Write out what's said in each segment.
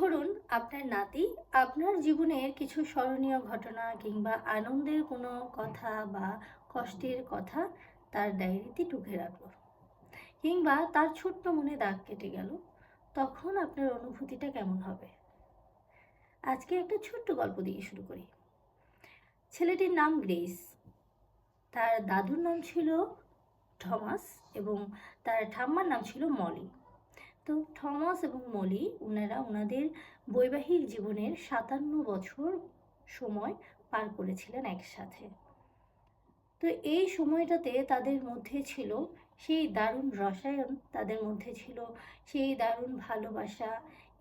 ধরুন আপনার নাতি আপনার জীবনের কিছু স্মরণীয় ঘটনা কিংবা আনন্দের কোনো কথা বা কষ্টের কথা তার ডায়েরিতে টুকে রাখলো, কিংবা তার ছোট্ট মনে দাগ কেটে গেল। তখন আপনার অনুভূতিটা কেমন হবে? আজকে একটা ছোট্ট গল্প দিয়ে শুরু করি। ছেলেটির নাম গ্রেস। তার দাদুর নাম ছিল থমাস এবং তার ঠাম্মার নাম ছিল মলি। তো থমাস এবং মলি ওনারা ওনাদের বৈবাহিক জীবনের 57 বছর সময় পার করেছিলেন একসাথে। তো এই সময়টাতে তাদের মধ্যে ছিল সেই দারুণ রসায়ন, তাদের মধ্যে ছিল সেই দারুণ ভালোবাসা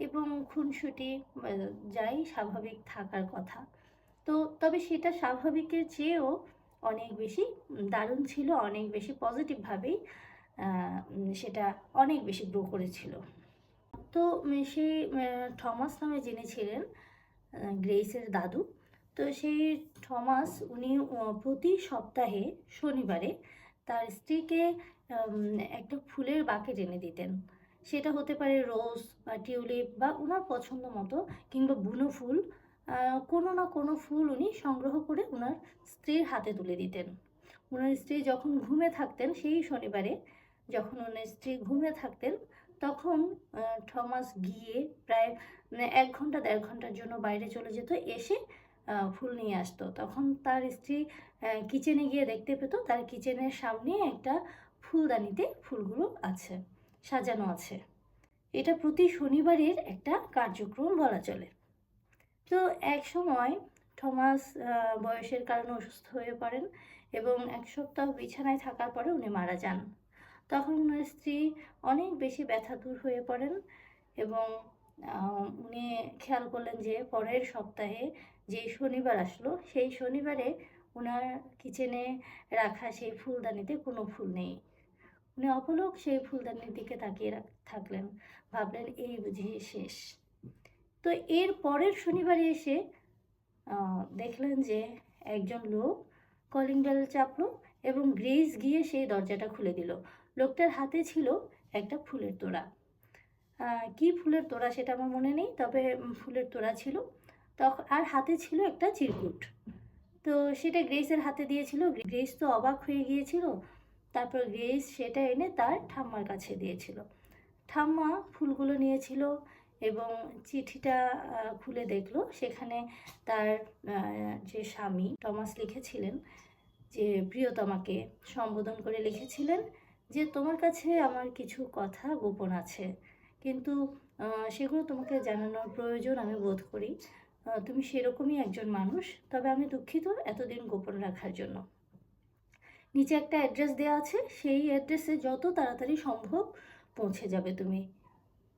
এবং খুনসুটি, যাই স্বাভাবিক থাকার কথা। তো তবে সেটা স্বাভাবিকের চেয়েও অনেক বেশি দারুণ ছিল, অনেক বেশি পজিটিভভাবেই সেটা অনেক বেশি গ্রো করেছিল। তো সেই থমাস নামে যিনি ছিলেন গ্রেসের দাদু, তো সেই থমাস উনি প্রতি সপ্তাহে শনিবারে তার স্ত্রীকে একটা ফুলের বাকেট এনে দিতেন। সেটা হতে পারে রোজ বা টিউলিপ বা ওনার পছন্দ মতো, কিংবা বুনো ফুল, কোনো না কোনো ফুল উনি সংগ্রহ করে ওনার স্ত্রীর হাতে তুলে দিতেন। ওনার স্ত্রী যখন ঘুমে থাকতেন, সেই শনিবারে যখন ওনার স্ত্রী ঘুমে থাকতেন, তখন থমাস গিয়ে প্রায় 1 ঘন্টা 1.5 ঘন্টার জন্য বাইরে চলে যেত, এসে ফুল নিয়ে আসতো। তখন তার স্ত্রী কিচেনে গিয়ে দেখতে পেত তার কিচেনের সামনে একটা ফুলদানিতে ফুলগুলো আছে, সাজানো আছে। এটা প্রতি শনিবারের একটা কার্যক্রম বলা চলে। তো এক সময় থমাস বয়সের কারণে অসুস্থ হয়ে পড়েন এবং 1 সপ্তাহ বিছানায় থাকার পরে উনি মারা যান। তখন ওনার স্ত্রী অনেক বেশি ব্যথাতুর হয়ে পড়েন এবং উনি খেয়াল করলেন যে পরের সপ্তাহে যেই শনিবার আসলো, সেই শনিবারে ওনার কিচেনে রাখা সেই ফুলদানিতে কোনো ফুল নেই। উনি অপলক সেই ফুলদানির দিকে তাকিয়ে থাকলেন, ভাবলেন এই বুঝি শেষ। তো এর পরের শনিবারে এসে দেখলেন যে একজন লোক কলিং বেল চাপলো এবং গ্রেস গিয়ে সেই দরজাটা খুলে দিল। লোকটার হাতে ছিল একটা ফুলের তোড়া। কি ফুলের তোড়া সেটা আমার মনে নেই, তবে ফুলের তোড়া ছিল। তখন আর হাতে ছিল একটা চিরকুট। তো সেটা গ্রেসের হাতে দিয়েছিল। গ্রেস তো অবাক হয়ে গিয়েছিল। তারপর গ্রেস সেটা এনে তার ঠাম্মার কাছে দিয়েছিল। ঠাম্মা ফুলগুলো নিয়েছিল এবং চিঠিটা খুলে দেখলো, সেখানে তার যে স্বামী টমাস লিখেছিলেন যে প্রিয়তমাকে সম্বোধন করে লিখেছিলেন যে তোমার কাছে আমার কিছু কথা গোপন আছে, কিন্তু সেগুলো তোমাকে জানানোর প্রয়োজন আমি বোধ করি। তুমি সেরকমই একজন মানুষ, তবে আমি দুঃখিত এতদিন গোপন রাখার জন্য। নিচে একটা অ্যাড্রেস দেওয়া আছে, সেই অ্যাড্রেসে যত তাড়াতাড়ি সম্ভব পৌঁছে যাবে তুমি।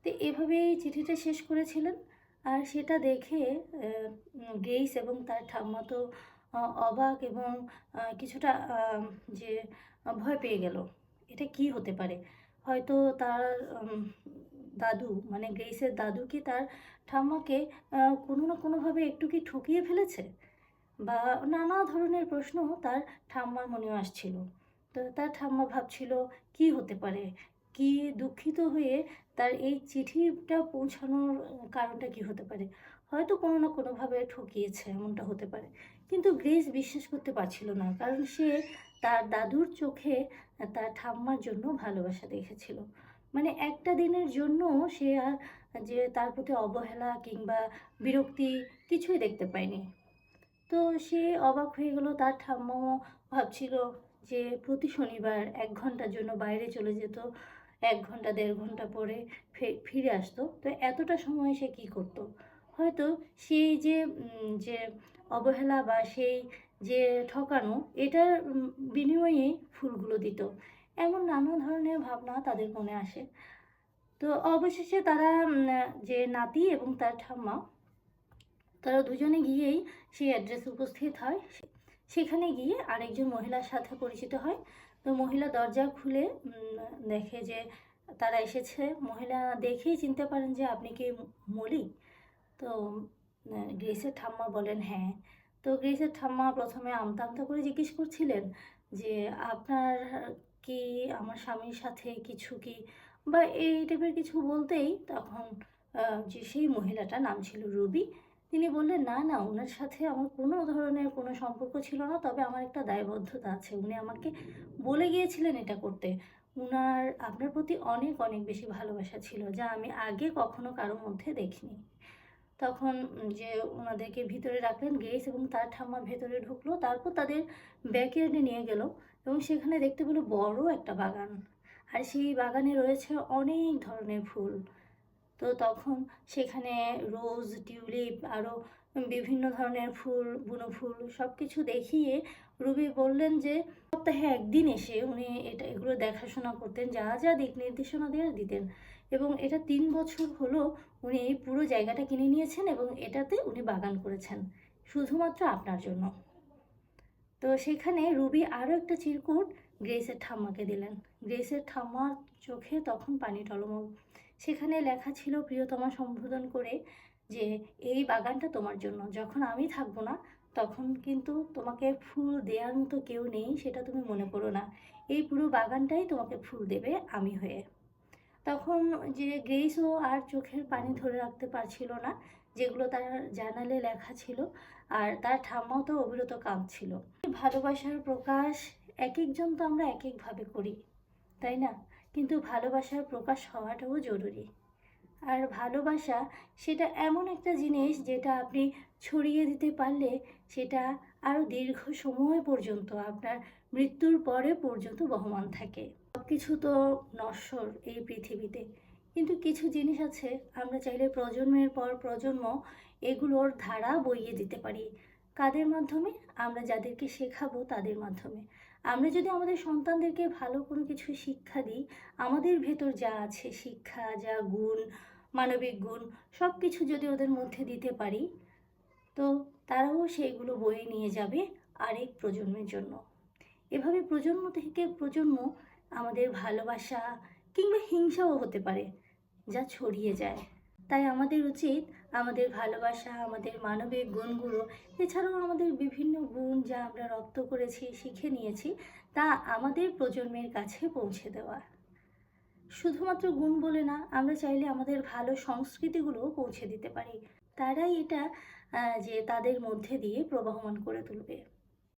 তো এভাবেই চিঠিটা শেষ করেছিলেন। আর সেটা দেখে গ্রেস এবং তার ঠাম্মা তো অবাক এবং কিছুটা যে ভয় পেয়ে গেল। এটা কি হতে পারে? হয়তো তার দাদু, মানে গ্রেসের দাদু কি তার ঠাম্মাকে কোনো না কোনোভাবে একটু কি ঠকিয়ে ফেলেছে? বা নানা ধরনের প্রশ্ন তার ঠাম্মার মনেও আসছিল। তো তার ঠাম্মা ভাবছিল কি হতে পারে, কি দুঃখিত হয়ে তার এই চিঠিটা পৌঁছানোর কারণটা কি হতে পারে। হয়তো কোনো না কোনোভাবে ঠকিয়েছে, এমনটা হতে পারে। কিন্তু গ্রেস বিশ্বাস করতে পারছিল না, কারণ সে তার দাদুর চোখে তার ঠাম্মার জন্য ভালোবাসা দেখেছিল। মানে একটা দিনের জন্য সে আর যে তার প্রতি অবহেলা কিংবা বিরক্তি কিছুই দেখতে পায়নি। তো সে অবাক হয়ে গেল। তার ঠাম্মাও ভাবছিল যে প্রতি শনিবার 1 ঘন্টার জন্য বাইরে চলে যেত, 1 ঘন্টা 1.5 ঘন্টা পরে ফিরে আসতো। তো এতটা সময় সে কী করত? হয়তো সেই যে যে অবহেলা বা সেই যে ঠকানো, এটার বিনিময়েই ফুলগুলো দিত। এমন নানা ধরনের ভাবনা তাদের মনে আসে। তো অবশেষে তারা যে নাতি এবং তার ঠাম্মা, তারা দুজনে গিয়েই সেই অ্যাড্রেসে উপস্থিত হয়। সেখানে গিয়ে আরেকজন মহিলার সাথে পরিচিত হয়। তো মহিলা দরজা খুলে দেখে যে তারা এসেছে। মহিলা দেখেই চিনতে পারেন যে আপনি কি মলি? তো গ্রেসের ঠাম্মা বলেন হ্যাঁ। তো গ্রেসের ঠাম্মা প্রথমে আমতা আমতা করে জিজ্ঞেস করছিলেন যে আপনার কি আমার স্বামীর সাথে কিছু কি, বা এই টাইপের কিছু বলতেই তখন যে সেই মহিলাটার নাম ছিল রুবি। তিনি বললেন, "না, না, উনার সাথে আমার কোনো ধরনের কোনো সম্পর্ক ছিল না। তবে আমার একটা দায়বদ্ধতা আছে। উনি আমাকে বলে গিয়েছিলেন এটা করতে। উনার আপনার প্রতি অনেক, অনেক বেশি ভালোবাসা ছিল, যা আমি আগে কখনো কারো মধ্যে দেখিনি।" তখন যে ওনাদেরকে ভিতরে রাখলেন, গ্রেস এবং তার ঠাম্মা ভেতরে ঢুকলো। তারপর তাদের ব্যাকইয়ার্ডে নিয়ে গেল এবং সেখানে দেখতে পেল বড় একটা বাগান। আর সেই বাগানে রয়েছে অনেক ধরনের ফুল। তো তখন সেখানে রোজ, টিউলিপ আরও বিভিন্ন ধরনের ফুল, বুনো ফুল সব কিছু দেখিয়ে রুবি বললেন যে সপ্তাহে ১ দিন এসে উনি এগুলো দেখাশোনা করতেন, যা, যা দিক নির্দেশনা দেওয়ার দিতেন। এবং এটা ৩ বছর হলো উনি এই পুরো জায়গাটা কিনে নিয়েছেন এবং এটাতে উনি বাগান করেছেন শুধুমাত্র আপনার জন্য। তো সেখানে রুবি আরও একটা চিরকুট গ্রেসের ঠাম্মাকে দিলেন। গ্রেসের ঠাম্মার চোখে তখন পানি টলমল। সেখানে লেখা ছিল প্রিয়তমা সম্বোধন করে যে, "এই বাগানটা তোমার জন্য। যখন আমি থাকবো না তখন কিন্তু তোমাকে ফুল দেওয়ার মতো কেউ নেই, সেটা তুমি মনে করো না। এই পুরো বাগানটাই তোমাকে ফুল দেবে আমি হয়ে।" তখন যে গ্রেসও আর চোখের পানি ধরে রাখতে পারছিল না, যেগুলো তার জার্নালে লেখা ছিল। আর তার ঠাম্মাও তো অবিরত কাঁদছিল। ভালোবাসার প্রকাশ একেকজন তো আমরা একেকভাবে করি, তাই না? কিন্তু ভালোবাসার প্রকাশ হওয়াটাও জরুরি। আর ভালোবাসা সেটা এমন একটা জিনিস যেটা আপনি ছড়িয়ে দিতে পারলে সেটা আরও দীর্ঘ সময় পর্যন্ত, আপনার মৃত্যুর পরে পর্যন্ত বহমান থাকে। সব কিছু তো নশ্বর এই পৃথিবীতে, কিন্তু কিছু জিনিস আছে আমরা চাইলে প্রজন্মের পর প্রজন্ম এগুলোর ধারা বইয়ে দিতে পারি। কাদের মাধ্যমে? আমরা যাদেরকে শেখাবো তাদের মাধ্যমে। আমরা যদি আমাদের সন্তানদেরকে ভালো কোনো কিছু শিক্ষা দিই, আমাদের ভেতর যা আছে শিক্ষা, যা গুণ, মানবিক গুণ, সব কিছু যদি ওদের মধ্যে দিতে পারি, তো তারাও সেইগুলো বয়ে নিয়ে যাবে আরেক প্রজন্মের জন্য। এভাবে প্রজন্ম থেকে প্রজন্ম আমাদের ভালোবাসা কিংবা হিংসাও হতে পারে, যা ছড়িয়ে যায়। তাই আমাদের উচিত আমাদের ভালোবাসা, আমাদের মানবিক গুণগুলো, এছাড়াও আমাদের বিভিন্ন গুণ যা আমরা রপ্ত করেছি, শিখে নিয়েছি, তা আমাদের প্রজন্মের কাছে পৌঁছে দেওয়া। শুধুমাত্র গুণ বলে না, আমরা চাইলে আমাদের ভালো সংস্কৃতিগুলোও পৌঁছে দিতে পারি। তারাই এটা যে তাদের মধ্যে দিয়ে প্রবহমান করে তুলবে।